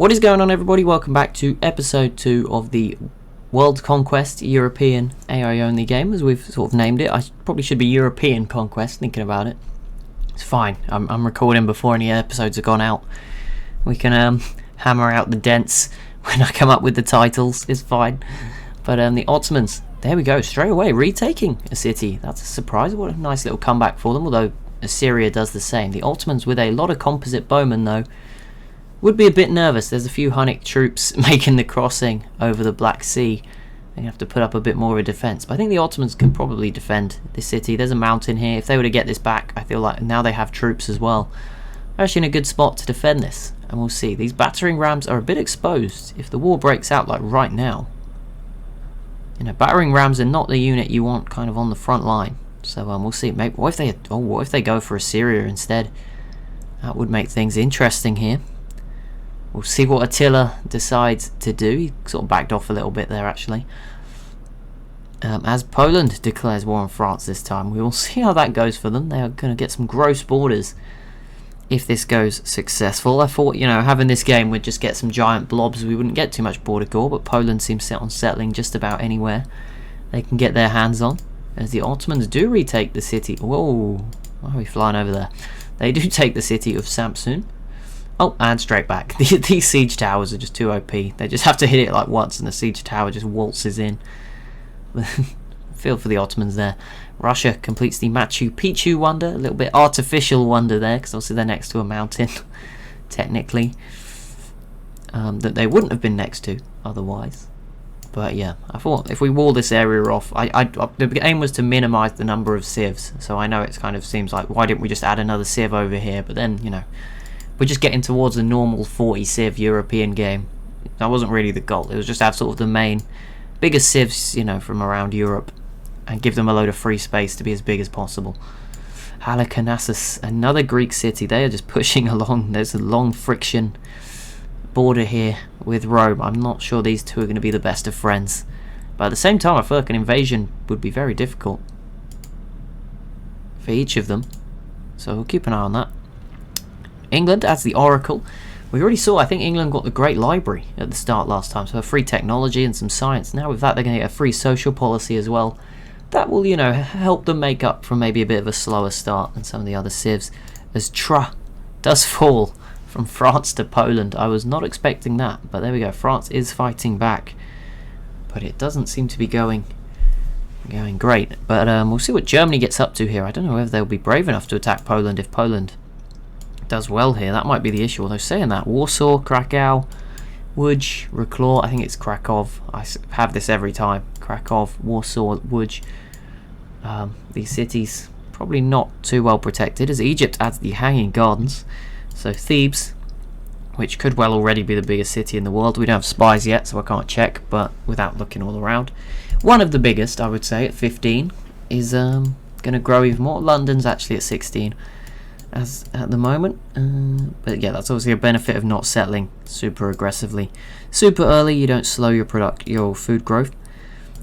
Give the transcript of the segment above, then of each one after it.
What is going on, everybody? Welcome back to episode 2 of the World Conquest European AI only game, as we've sort of named it. I probably should be European Conquest, thinking about it. It's fine, I'm recording before any episodes have gone out. We can hammer out the dents when I come up with the titles, it's fine. But the Ottomans, there we go, straight away, retaking a city. That's a surprise. What a nice little comeback for them, although Assyria does the same. The Ottomans, with a lot of composite bowmen though, would be a bit nervous. There's a few Hunnic troops making the crossing over the Black Sea. They have to put up a bit more of a defence. But I think the Ottomans can probably defend this city. There's a mountain here. If they were to get this back, I feel like now they have troops as well. They're actually in a good spot to defend this. And we'll see. These battering rams are a bit exposed if the war breaks out like right now. You know, battering rams are not the unit you want kind of on the front line. So we'll see. Maybe, what if they go for Assyria instead? That would make things interesting here. We'll see what Attila decides to do. He sort of backed off a little bit there, actually. As Poland declares war on France this time, we will see how that goes for them. They are going to get some gross borders if this goes successful. I thought, you know, having this game would just get some giant blobs. We wouldn't get too much border gore, but Poland seems set on settling just about anywhere they can get their hands on. As the Ottomans do retake the city. Whoa, why are we flying over there? They do take the city of Samsun. Oh, and straight back. These siege towers are just too OP. They just have to hit it like once and the siege tower just waltzes in. Feel for the Ottomans there. Russia completes the Machu Picchu wonder. A little bit artificial wonder there, because obviously they're next to a mountain, technically. That they wouldn't have been next to otherwise. But yeah, I thought if we wall this area off, the aim was to minimise the number of civs. So I know it kind of seems like, why didn't we just add another civ over here? But then, you know, we're just getting towards a normal 40 civ European game. That wasn't really the goal. It was just to have sort of the main biggest civs, you know, from around Europe, and give them a load of free space to be as big as possible. Halicarnassus, another Greek city. They are just pushing along. There's a long friction border here with Rome. I'm not sure these two are going to be the best of friends, but at the same time I feel like an invasion would be very difficult for each of them, so we'll keep an eye on that. England adds the Oracle. We already saw, I think England got the Great Library at the start last time, so a free technology and some science. Now with that they're going to get a free social policy as well. That will, you know, help them make up for maybe a bit of a slower start than some of the other civs, as Tra does fall from France to Poland. I was not expecting that, but there we go. France is fighting back, but it doesn't seem to be going great. But we'll see what Germany gets up to here. I don't know whether they'll be brave enough to attack Poland if Poland does well here. That might be the issue. Although saying that, Warsaw, Krakow, Łódź, Wrocław, I think it's Krakow. I have this every time. Krakow, Warsaw, Łódź. These cities probably not too well protected, as Egypt adds the Hanging Gardens. So Thebes, which could well already be the biggest city in the world. We don't have spies yet, so I can't check, but without looking all around, one of the biggest, I would say, at 15 is going to grow even more. London's actually at 16 as at the moment, but yeah, that's obviously a benefit of not settling super aggressively super early. You don't slow your food growth.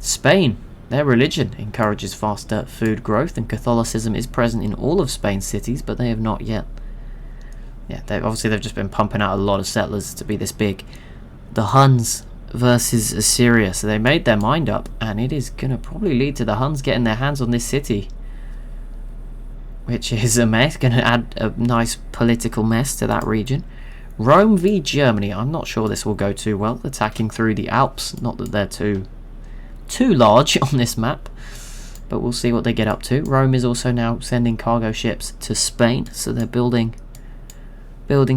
Spain, their religion encourages faster food growth, and Catholicism is present in all of Spain's cities, but they have not yet. Yeah, they've just been pumping out a lot of settlers to be this big. The Huns versus Assyria, so they made their mind up, and it is going to probably lead to the Huns getting their hands on this city, which is a mess. Going to add a nice political mess to that region. Rome v Germany. I'm not sure this will go too well, attacking through the Alps. Not that they're too large on this map, but we'll see what they get up to. Rome is also now sending cargo ships to Spain, so they're building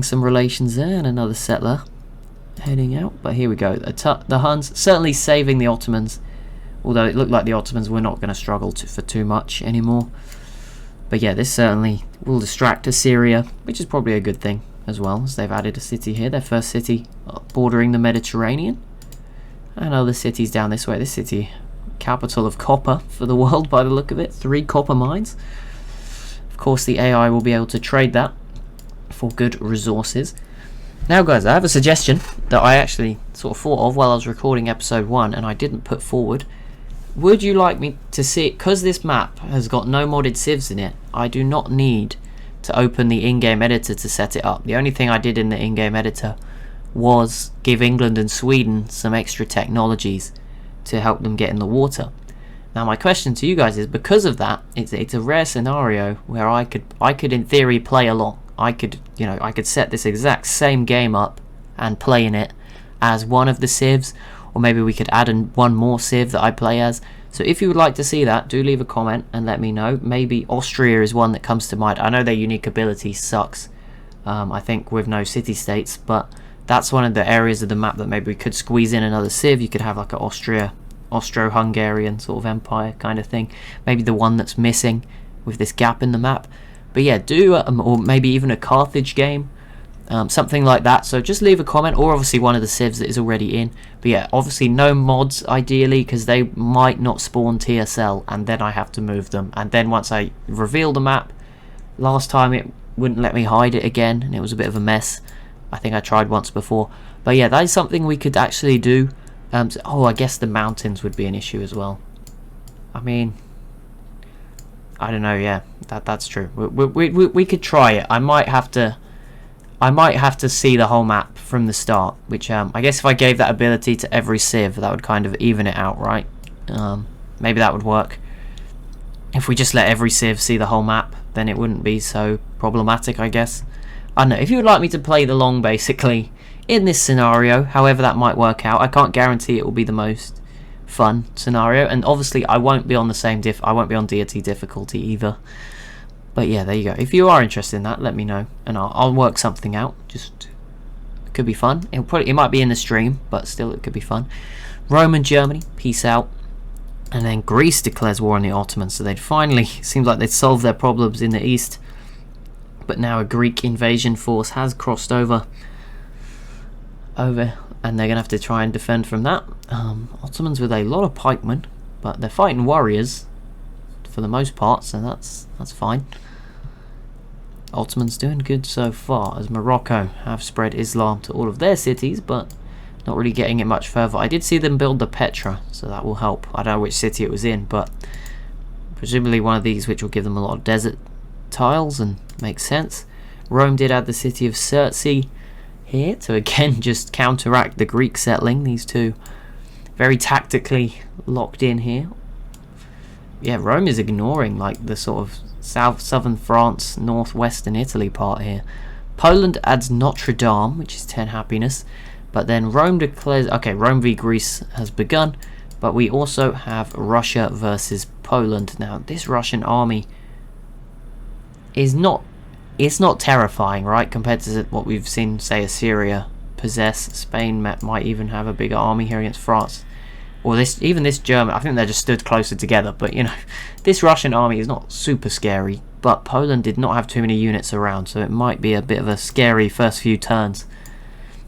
some relations there, and another settler heading out. But here we go. The Huns certainly saving the Ottomans, although it looked like the Ottomans were not going to struggle for too much anymore. But yeah, this certainly will distract Assyria, which is probably a good thing as well, as they've added a city here, their first city bordering the Mediterranean, and other cities down this way. This city, capital of copper for the world by the look of it, 3 copper mines. Of course the AI will be able to trade that for good resources. Now guys, I have a suggestion that I actually sort of thought of while I was recording episode 1 and I didn't put forward. Would you like me to see it? Because this map has got no modded civs in it, I do not need to open the in-game editor to set it up. The only thing I did in the in-game editor was give England and Sweden some extra technologies to help them get in the water. Now my question to you guys is, because of that, it's a rare scenario where I could in theory play along. I could set this exact same game up and play in it as one of the civs, or maybe we could add in one more civ that I play as. So if you would like to see that, do leave a comment and let me know. Maybe Austria is one that comes to mind. I know their unique ability sucks, I think, with no city-states, but that's one of the areas of the map that maybe we could squeeze in another civ. You could have like an Austro-Hungarian sort of empire kind of thing. Maybe the one that's missing with this gap in the map. But yeah, do, or maybe even a Carthage game. Something like that. So just leave a comment, or obviously one of the civs that is already in. But yeah, obviously no mods ideally, because they might not spawn TSL and then I have to move them. And then once I reveal the map, last time it wouldn't let me hide it again and it was a bit of a mess. I think I tried once before. But yeah, that is something we could actually do. Oh, I guess the mountains would be an issue as well. I mean, I don't know. Yeah, that's true. We could try it. I might have to see the whole map from the start, which I guess if I gave that ability to every civ, that would kind of even it out, right? Maybe that would work. If we just let every civ see the whole map, then it wouldn't be so problematic, I guess. I don't know. If you would like me to play the long, basically, in this scenario, however that might work out, I can't guarantee it will be the most fun scenario, and obviously I won't be on the same I won't be on deity difficulty either. But yeah, there you go. If you are interested in that, let me know, and I'll work something out. Just, it could be fun. It might be in the stream, but still, it could be fun. Rome and Germany, peace out. And then Greece declares war on the Ottomans. So they'd finally, seems like they'd solved their problems in the east. But now a Greek invasion force has crossed over, and they're gonna have to try and defend from that. Ottomans with a lot of pikemen, but they're fighting warriors for the most part, so that's fine. Ottomans doing good so far, as Morocco have spread Islam to all of their cities, but not really getting it much further. I did see them build the Petra, so that will help. I don't know which city it was in, but presumably one of these, which will give them a lot of desert tiles and makes sense. Rome did add the city of Sirte here to again just counteract the Greek settling. These two very tactically locked in here. Yeah, Rome is ignoring like the sort of southern France, northwestern Italy part here. Poland adds Notre Dame, which is 10 happiness. But then Rome declares, okay, Rome v Greece has begun, but we also have Russia versus Poland. Now, this Russian army is not terrifying, right, compared to what we've seen, say, Assyria possess. Spain might even have a bigger army here against France. Or even this German, I think they're just stood closer together, but you know, this Russian army is not super scary, but Poland did not have too many units around, so it might be a bit of a scary first few turns.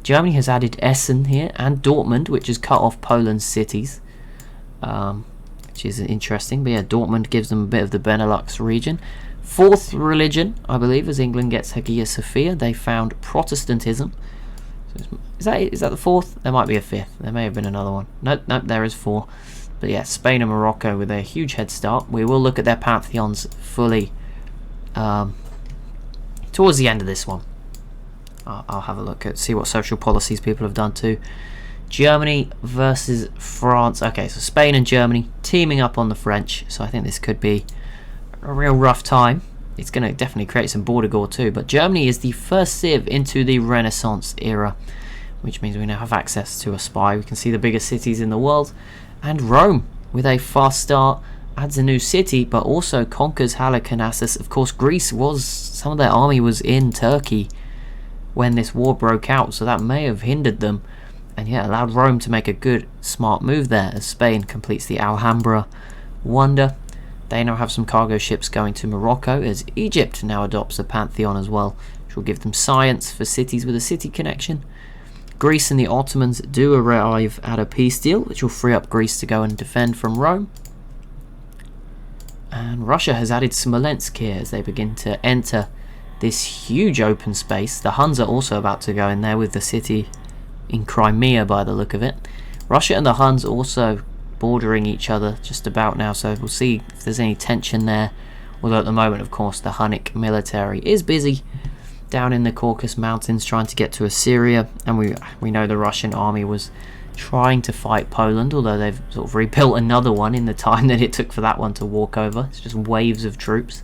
Germany has added Essen here and Dortmund, which has cut off Poland's cities, which is interesting. But yeah, Dortmund gives them a bit of the Benelux region. Fourth religion, I believe, as England gets Hagia Sophia. They found Protestantism. So is that the fourth? There might be a fifth. There may have been another one. Nope, there is four. But yeah, Spain and Morocco with a huge head start. We will look at their pantheons fully towards the end of this one. I'll have a look at, see what social policies people have done too. Germany versus France. Okay, so Spain and Germany teaming up on the French. So I think this could be a real rough time. It's going to definitely create some border gore too. But Germany is the first civ into the Renaissance era, which means we now have access to a spy. We can see the biggest cities in the world. And Rome, with a fast start, adds a new city, but also conquers Halicarnassus. Of course, Greece was, some of their army was in Turkey when this war broke out, so that may have hindered them, and yeah, allowed Rome to make a good, smart move there as Spain completes the Alhambra wonder. They now have some cargo ships going to Morocco, as Egypt now adopts a pantheon as well, which will give them science for cities with a city connection. Greece and the Ottomans do arrive at a peace deal, which will free up Greece to go and defend from Rome. And Russia has added Smolensk here as they begin to enter this huge open space. The Huns are also about to go in there with the city in Crimea by the look of it. Russia and the Huns also bordering each other just about now, so we'll see if there's any tension there. Although at the moment, of course, the Hunnic military is busy down in the Caucasus Mountains trying to get to Assyria, and we know the Russian army was trying to fight Poland, although they've sort of rebuilt another one in the time that it took for that one to walk over. It's just waves of troops.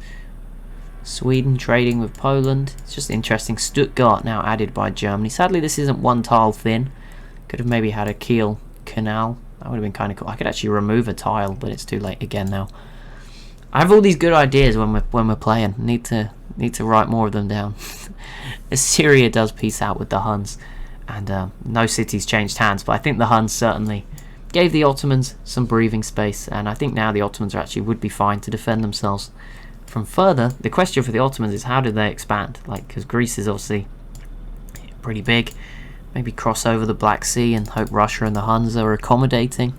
Sweden trading with Poland. It's just interesting. Stuttgart now added by Germany. Sadly, this isn't one tile thin. Could have maybe had a Kiel canal. That would have been kind of cool. I could actually remove a tile, but it's too late again now. I have all these good ideas when we're playing. Need to write more of them down. Assyria does peace out with the Huns, and no cities changed hands. But I think the Huns certainly gave the Ottomans some breathing space, and I think now the Ottomans would be fine to defend themselves from further. The question for the Ottomans is, how do they expand? Like, because Greece is obviously pretty big. Maybe cross over the Black Sea and hope Russia and the Huns are accommodating.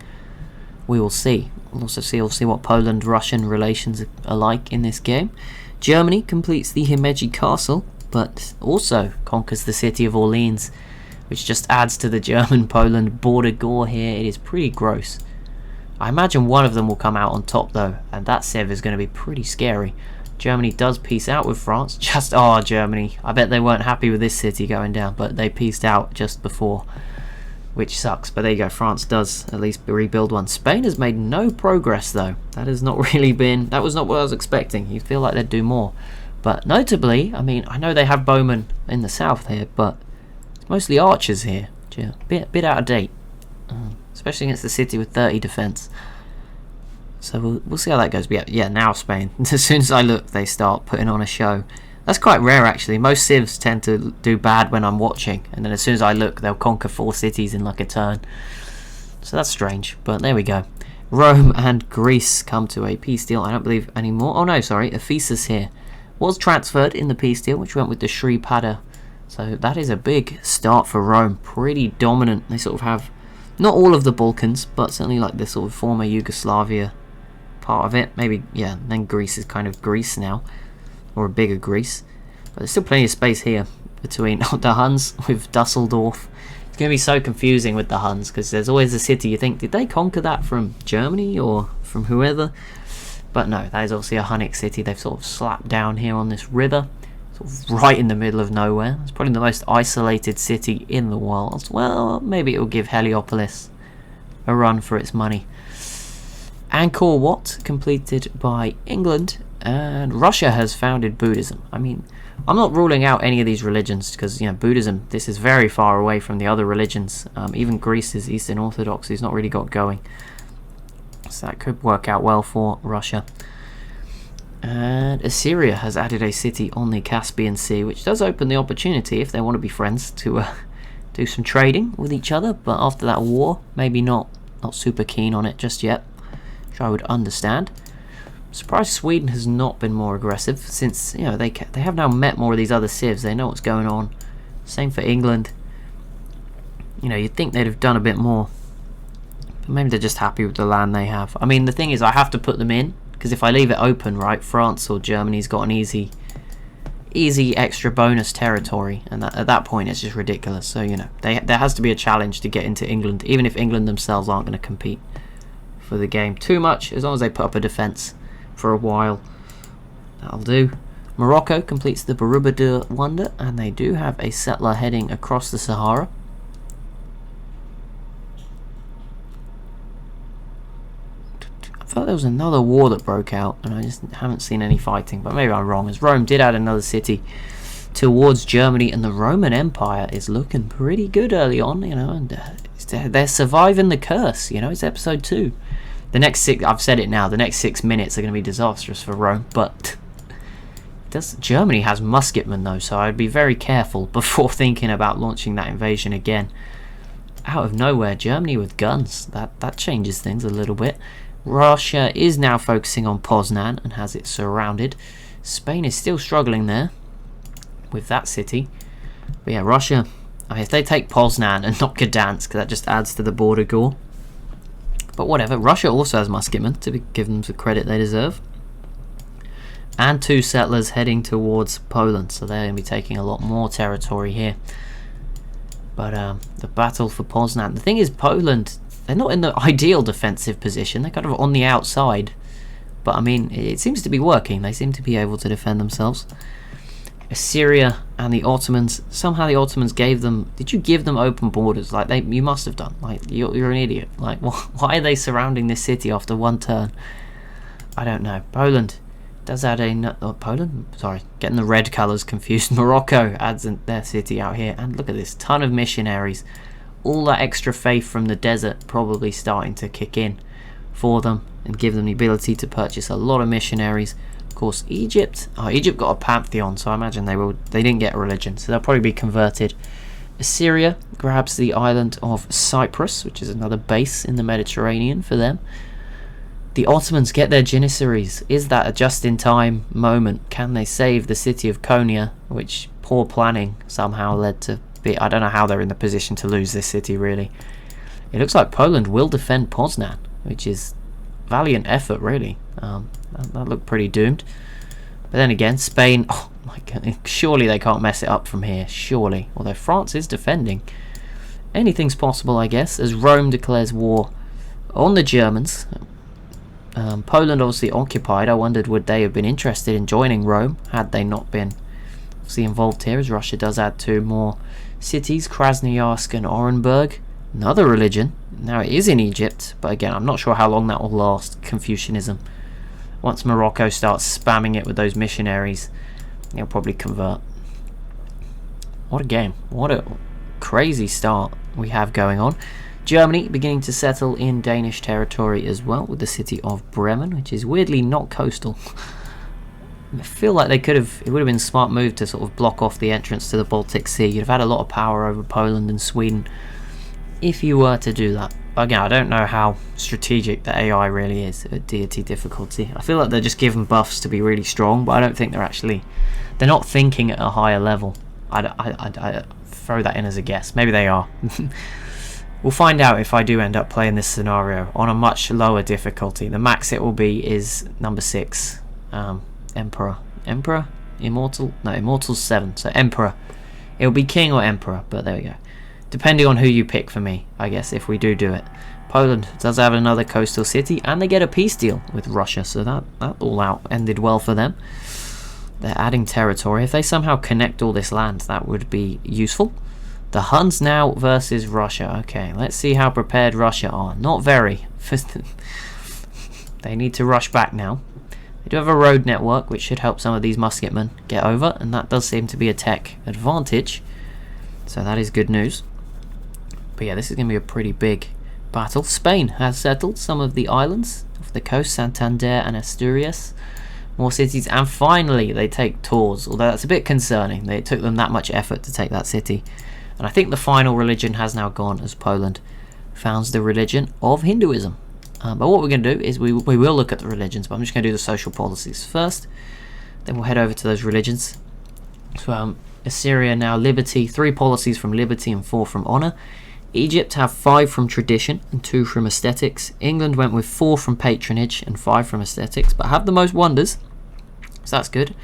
We will see. We'll also see what Poland-Russian relations are like in this game. Germany completes the Himeji castle, but also conquers the city of Orleans, which just adds to the German-Poland border gore here. It is pretty gross. I imagine one of them will come out on top though, and that civ is going to be pretty scary. Germany does peace out with France. Germany. I bet they weren't happy with this city going down, but they peaced out just before, which sucks. But there you go, France does at least rebuild one. Spain has made no progress though. That was not what I was expecting. You feel like they'd do more. But notably, I mean, I know they have bowmen in the south here, but it's mostly archers here. Bit out of date. Especially against the city with 30 defense. So we'll see how that goes. But yeah, now Spain. As soon as I look, they start putting on a show. That's quite rare actually. Most civs tend to do bad when I'm watching, and then as soon as I look, they'll conquer 4 cities in like a turn. So that's strange, but there we go. Rome and Greece come to a peace deal. I don't believe anymore. Oh no, sorry, Ephesus here was transferred in the peace deal, which went with the Sri Pada. So that is a big start for Rome. Pretty dominant. They sort of have not all of the Balkans, but certainly like this sort of former Yugoslavia part of it. Maybe, yeah, then Greece is kind of Greece now, or a bigger Greece. But there's still plenty of space here between the Huns with Dusseldorf. It's going to be so confusing with the Huns, because there's always a city you think, did they conquer that from Germany or from whoever? But no, that is obviously a Hunnic city they've sort of slapped down here on this river, sort of right in the middle of nowhere. It's probably the most isolated city in the world. Well, maybe it will give Heliopolis a run for its money. Angkor Wat completed by England, and Russia has founded Buddhism. I mean, I'm not ruling out any of these religions, because, you know, Buddhism, this is very far away from the other religions. Even Greece's Eastern Orthodoxy has not really got going. So that could work out well for Russia. And Assyria has added a city on the Caspian Sea, which does open the opportunity, if they want to be friends, to do some trading with each other. But after that war, maybe not super keen on it just yet, which I would understand. I'm surprised Sweden has not been more aggressive, since, you know, they have now met more of these other civs. They know what's going on. Same for England. You know, you'd think they'd have done a bit more, but maybe they're just happy with the land they have. I mean, the thing is, I have to put them in, because if I leave it open, right, France or Germany's got an easy extra bonus territory, and at that point it's just ridiculous. So, you know, there has to be a challenge to get into England, even if England themselves aren't going to compete for the game too much, as long as they put up a defense for a while. That'll do. Morocco completes the Borobudur Wonder, and they do have a settler heading across the Sahara. I thought there was another war that broke out, and I just haven't seen any fighting, but maybe I'm wrong, as Rome did add another city towards Germany, and the Roman Empire is looking pretty good early on, you know, and they're surviving the curse, you know. It's episode 2. The next 6, I've said it now, the next 6 minutes are going to be disastrous for Rome, but Germany has musketmen though, so I'd be very careful before thinking about launching that invasion again. Out of nowhere, Germany with guns, that changes things a little bit. Russia is now focusing on Poznan and has it surrounded. Spain is still struggling there with that city. But yeah, Russia, if they take Poznan and not Gdansk, that just adds to the border gore. But whatever, Russia also has musketmen, to give them the credit they deserve. And 2 settlers heading towards Poland, so they're going to be taking a lot more territory here. But the battle for Poznan, the thing is, Poland, they're not in the ideal defensive position, they're kind of on the outside. But I mean, it seems to be working, they seem to be able to defend themselves. Assyria and the Ottomans. Somehow the Ottomans gave them. Did you give them open borders? Like you must have done. Like you're an idiot. Like why are they surrounding this city after one turn? I don't know. Poland does add Poland. Sorry, getting the red colours confused. Morocco adds their city out here, and look at this ton of missionaries. All that extra faith from the desert probably starting to kick in for them and give them the ability to purchase a lot of missionaries. Of course, Egypt got a pantheon, so I imagine they didn't get a religion, so they'll probably be converted. Assyria grabs the island of Cyprus, which is another base in the Mediterranean for them. The Ottomans get their Janissaries. Is that a just-in-time moment? Can they save the city of Konya, which poor planning somehow led to be? I don't know how they're in the position to lose this city, really. It looks like Poland will defend Poznan, which is valiant effort, really. That looked pretty doomed. But then again, Spain, oh my god, surely they can't mess it up from here, surely. Although France is defending. Anything's possible, I guess, as Rome declares war on the Germans. Poland obviously occupied. I wondered, would they have been interested in joining Rome had they not been obviously involved here, as Russia does add 2 more cities, Krasnoyarsk and Orenburg. Another religion. Now it is in Egypt, but again, I'm not sure how long that will last. Confucianism. Once Morocco starts spamming it with those missionaries, they'll probably convert. What a game. What a crazy start we have going on. Germany beginning to settle in Danish territory as well, with the city of Bremen, which is weirdly not coastal. I feel like it would have been a smart move to sort of block off the entrance to the Baltic Sea. You'd have had a lot of power over Poland and Sweden if you were to do that. Again, I don't know how strategic the AI really is at deity difficulty. I feel like they're just given buffs to be really strong, but I don't think they're not thinking at a higher level. I throw that in as a guess. Maybe they are. We'll find out if I do end up playing this scenario on a much lower difficulty. The max it will be is number 6, Emperor, Immortal? No, Immortal's 7, so Emperor. It'll be King or Emperor, but there we go. Depending on who you pick for me, I guess, if we do it. Poland does have another coastal city, and they get a peace deal with Russia, so that all out ended well for them. They're adding territory. If they somehow connect all this land, that would be useful. The Huns now versus Russia. Okay, let's see how prepared Russia are. Not very. They need to rush back now. They do have a road network, which should help some of these musketmen get over, and that does seem to be a tech advantage. So that is good news. But yeah, this is going to be a pretty big battle. Spain has settled some of the islands off the coast, Santander and Asturias. More cities, and finally they take Tours, although that's a bit concerning. It took them that much effort to take that city. And I think the final religion has now gone, as Poland founds the religion of Hinduism. But what we're going to do is we will look at the religions, but I'm just going to do the social policies first. Then we'll head over to those religions. So Assyria now liberty, 3 policies from liberty and 4 from honour. Egypt have 5 from tradition and 2 from aesthetics. England went with 4 from patronage and 5 from aesthetics, but have the most wonders, so that's good.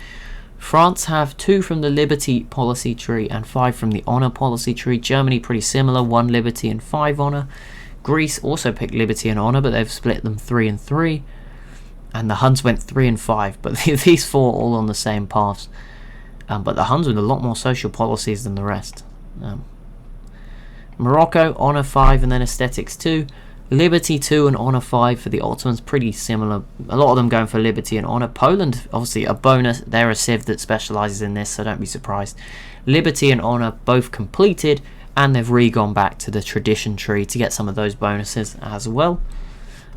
France have 2 from the liberty policy tree and 5 from the honour policy tree. Germany pretty similar, 1 liberty and 5 honour. Greece also picked liberty and honour, but they've split them 3 and 3. And the Huns went 3 and 5, but these 4 all on the same paths. But the Huns with a lot more social policies than the rest. Morocco, honour 5 and then aesthetics 2. Liberty 2 and honour 5 for the Ottomans, pretty similar. A lot of them going for liberty and honour. Poland, obviously a bonus. They're a civ that specialises in this, so don't be surprised. Liberty and honour both completed, and they've re-gone back to the tradition tree to get some of those bonuses as well.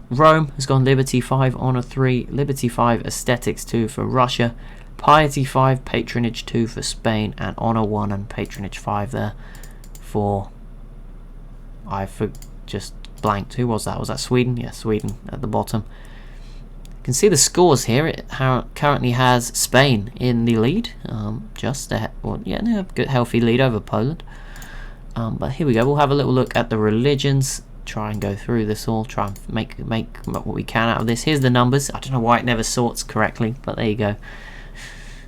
Rome has gone liberty 5, honour 3, liberty 5, aesthetics 2 for Russia. Piety 5, patronage 2 for Spain, and honour 1 and patronage 5 there for... just blanked. Who was that? Was that Sweden? Yeah, Sweden at the bottom. You can see the scores here. It currently has Spain in the lead. A good healthy lead over Poland. But here we go. We'll have a little look at the religions. Try and go through this all. Try and make what we can out of this. Here's the numbers. I don't know why it never sorts correctly, but there you go.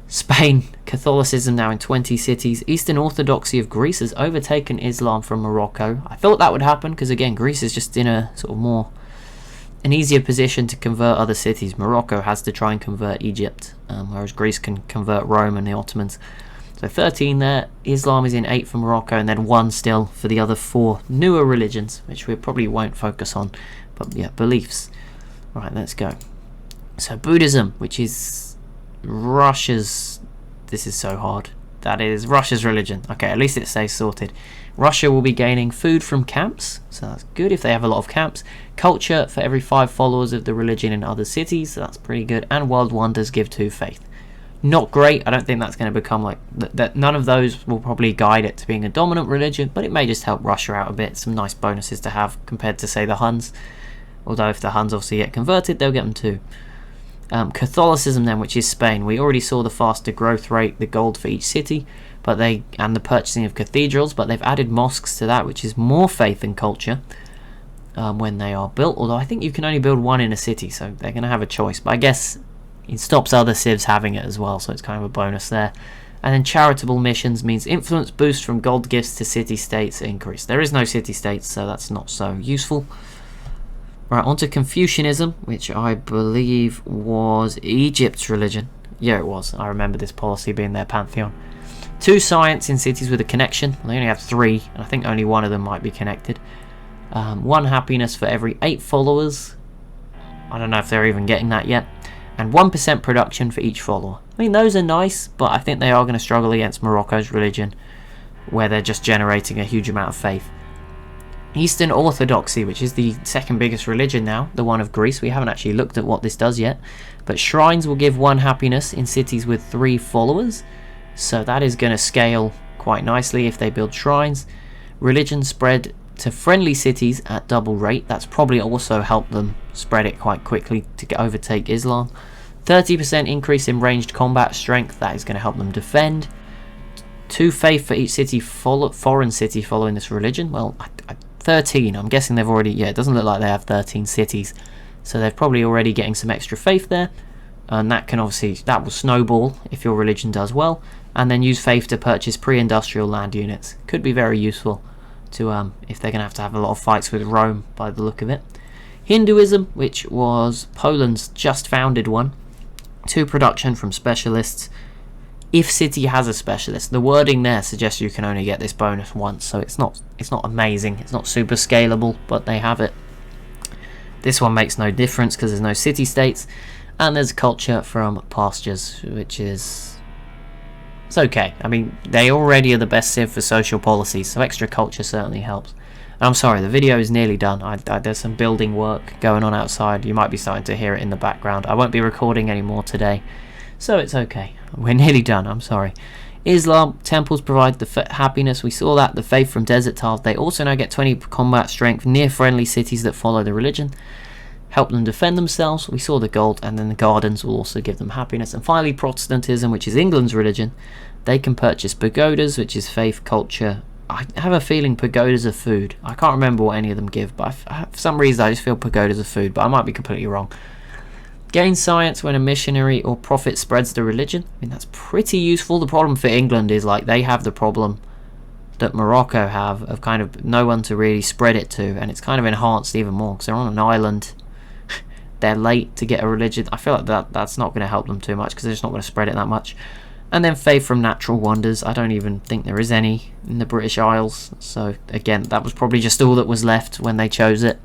Spain, Catholicism now in 20 cities. Eastern Orthodoxy of Greece has overtaken Islam from Morocco. I thought that would happen because, again, Greece is just in a sort of an easier position to convert other cities. Morocco has to try and convert Egypt, whereas Greece can convert Rome and the Ottomans. So 13 there. Islam is in 8 for Morocco, and then 1 still for the other 4 newer religions, which we probably won't focus on. But yeah, beliefs. Right, let's go. So Buddhism, which is Russia's... This is so hard. That is Russia's religion. Okay, at least it stays sorted. Russia will be gaining food from camps, so that's good if they have a lot of camps. Culture for every 5 followers of the religion in other cities, so that's pretty good. And world wonders give 2 faith. Not great. I don't think that's going to become like that. None of those will probably guide it to being a dominant religion, but it may just help Russia out a bit. Some nice bonuses to have compared to, say, the Huns. Although if the Huns obviously get converted, they'll get them too. Catholicism then, which is Spain. We already saw the faster growth rate, the gold for each city, and the purchasing of cathedrals, but they've added mosques to that, which is more faith and culture when they are built. Although I think you can only build 1 in a city, so they're going to have a choice. But I guess it stops other civs having it as well, so it's kind of a bonus there. And then charitable missions means influence boost from gold gifts to city-states increase. There is no city-states, so that's not so useful. Right, on to Confucianism, which I believe was Egypt's religion. Yeah, it was. I remember this policy being their pantheon. 2 science in cities with a connection. They only have 3, and I think only 1 of them might be connected. 1 happiness for every 8 followers. I don't know if they're even getting that yet. And 1% production for each follower. I mean, those are nice, but I think they are going to struggle against Morocco's religion, where they're just generating a huge amount of faith. Eastern Orthodoxy, which is the 2nd biggest religion now, the one of Greece. We haven't actually looked at what this does yet, but shrines will give 1 happiness in cities with 3 followers, so that is going to scale quite nicely if they build shrines. Religion spread to friendly cities at double rate. That's probably also helped them spread it quite quickly to overtake Islam. 30% increase in ranged combat strength. That is going to help them defend. 2 faith for each city, foreign city following this religion. Well, 13. I'm guessing they've already... Yeah, it doesn't look like they have 13 cities. So they're probably already getting some extra faith there. And that can obviously... That will snowball if your religion does well. And then use faith to purchase pre-industrial land units. Could be very useful to if they're going to have a lot of fights with Rome by the look of it. Hinduism, which was Poland's just founded one. 2 production from specialists. If city has a specialist, the wording there suggests you can only get this bonus once, so it's not amazing, it's not super scalable, but they have it. This one makes no difference because there's no city-states, and there's culture from pastures, which is... It's okay. I mean, they already are the best civ for social policies, so extra culture certainly helps. And I'm sorry, the video is nearly done. There's some building work going on outside. You might be starting to hear it in the background. I won't be recording anymore today, so it's okay. We're nearly done, I'm sorry. Islam, temples provide the happiness. We saw that, the faith from desert tiles. They also now get 20 combat strength near friendly cities that follow the religion. Help them defend themselves. We saw the gold, and then the gardens will also give them happiness. And finally, Protestantism, which is England's religion. They can purchase pagodas, which is faith, culture. I have a feeling pagodas are food. I can't remember what any of them give, but for some reason I just feel pagodas are food, but I might be completely wrong. Gain science when a missionary or prophet spreads the religion. I mean, that's pretty useful. The problem for England is, like, they have the problem that Morocco have of kind of no one to really spread it to, and it's kind of enhanced even more because they're on an island. They're late to get a religion. I feel like that's not going to help them too much because they're just not going to spread it that much. And then faith from natural wonders. I don't even think there is any in the British Isles. So again, that was probably just all that was left when they chose it.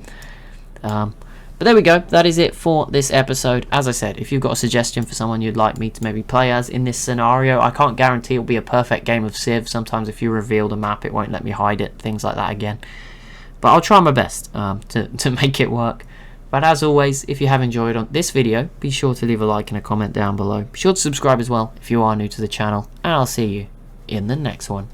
But there we go. That is it for this episode. As I said, if you've got a suggestion for someone you'd like me to maybe play as in this scenario, I can't guarantee it'll be a perfect game of Civ. Sometimes if you reveal the map, it won't let me hide it. Things like that again. But I'll try my best to make it work. But as always, if you have enjoyed on this video, be sure to leave a like and a comment down below. Be sure to subscribe as well if you are new to the channel. And I'll see you in the next one.